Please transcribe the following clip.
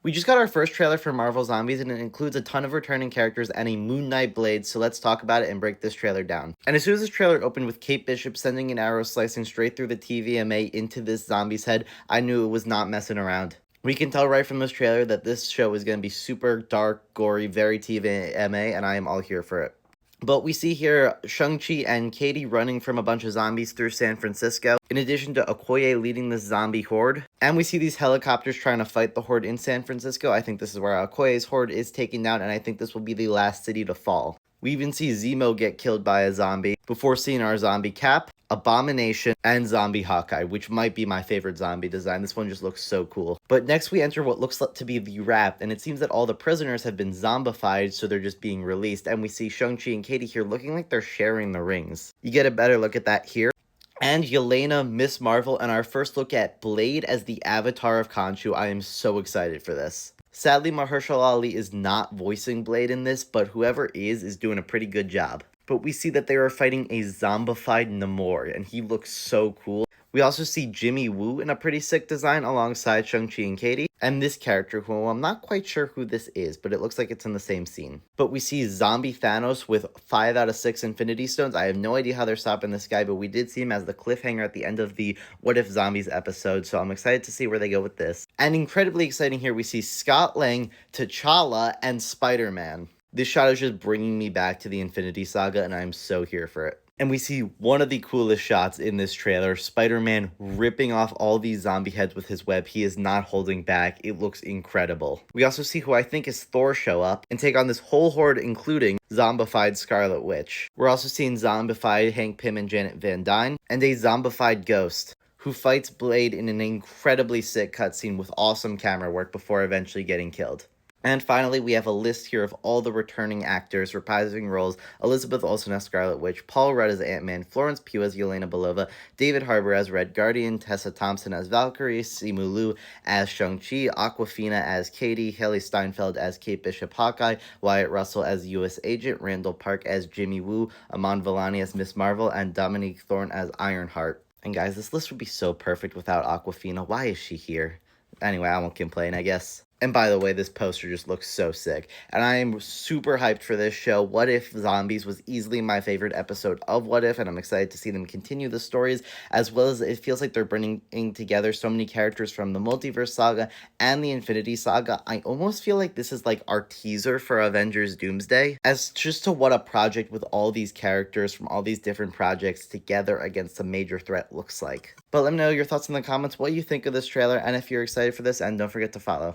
We just got our first trailer for Marvel Zombies, and it includes a ton of returning characters and a Moon Knight blade, so let's talk about it and break this trailer down. And as soon as this trailer opened with Kate Bishop sending an arrow slicing straight through the TVMA into this zombie's head, I knew it was not messing around. We can tell right from this trailer that this show is going to be super dark, gory, very TVMA, and I am all here for it. But we see here Shang-Chi and Katie running from a bunch of zombies through San Francisco, in addition to Okoye leading this zombie horde. And we see these helicopters trying to fight the horde in San Francisco. I think this is where Okoye's horde is taken down, and I think this will be the last city to fall. We even see Zemo get killed by a zombie before seeing our zombie Cap, Abomination, and zombie Hawkeye, which might be my favorite zombie design. This one just looks so cool. But next we enter what looks to be the Wrapped, and it seems that all the prisoners have been zombified, so they're just being released. And we see Shang-Chi and Katie here looking like they're sharing the rings. You get a better look at that here. And Yelena, Miss Marvel, and our first look at Blade as the avatar of Khonshu. I am so excited for this. Sadly, Mahershala Ali is not voicing Blade in this, but whoever is doing a pretty good job. But we see that they are fighting a zombified Namor, and he looks so cool. We also see Jimmy Woo in a pretty sick design alongside Shang-Chi and Katie, and this character, who I'm not quite sure who this is, but it looks like it's in the same scene. But we see zombie Thanos with 5 out of 6 Infinity Stones. I have no idea how they're stopping this guy, but we did see him as the cliffhanger at the end of the What If Zombies episode, so I'm excited to see where they go with this. And incredibly exciting here, we see Scott Lang, T'Challa, and Spider-Man. This shot is just bringing me back to the Infinity Saga, and I'm so here for it. And we see one of the coolest shots in this trailer, Spider-Man ripping off all these zombie heads with his web. He is not holding back. It looks incredible. We also see who I think is Thor show up and take on this whole horde, including zombified Scarlet Witch. We're also seeing zombified Hank Pym and Janet Van Dyne, and a zombified Ghost, who fights Blade in an incredibly sick cutscene with awesome camera work before eventually getting killed. And finally, we have a list here of all the returning actors reprising roles: Elizabeth Olsen as Scarlet Witch, Paul Rudd as Ant-Man, Florence Pugh as Yelena Belova, David Harbour as Red Guardian, Tessa Thompson as Valkyrie, Simu Liu as Shang-Chi, Awkwafina as Katie, Haley Steinfeld as Kate Bishop Hawkeye, Wyatt Russell as U.S. Agent, Randall Park as Jimmy Woo, Aman Vellani as Miss Marvel, and Dominique Thorne as Ironheart. And guys, this list would be so perfect without Awkwafina. Why is she here? Anyway, I won't complain, I guess. And by the way, this poster just looks so sick. And I am super hyped for this show. What If Zombies was easily my favorite episode of What If, and I'm excited to see them continue the stories, as well as it feels like they're bringing together so many characters from the Multiverse Saga and the Infinity Saga. I almost feel like this is like our teaser for Avengers Doomsday, as just to what a project with all these characters from all these different projects together against a major threat looks like. But let me know your thoughts in the comments, what you think of this trailer, and if you're excited for this, and don't forget to follow.